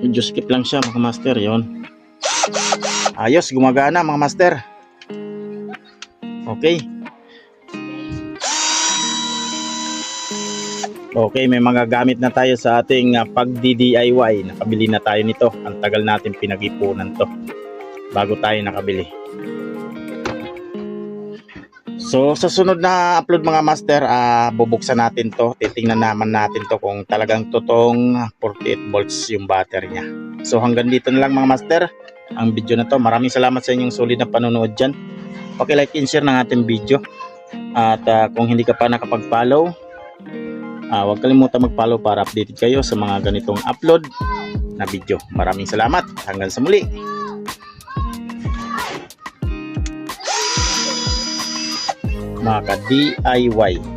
Medyo skip lang siya mga master. Yon. Ayos, gumagana mga master. Okay. Okay, may mga gamit na tayo sa ating pag-DIY. Nakabili na tayo nito. Ang tagal natin pinag-ipunan to bago tayo nakabili. So sa sunod na upload mga master, bubuksan natin to. Titingnan naman natin to kung talagang totoong 48 volts yung battery niya. So hanggang dito na lang mga master ang video na to. Maraming salamat sa inyong solid na panonood dyan. Like and share ng ating video. At kung hindi ka pa nakapag-follow, huwag kalimutan mag-follow para updated kayo sa mga ganitong upload na video. Maraming salamat. Hanggang sa muli. Mga ka-DIY.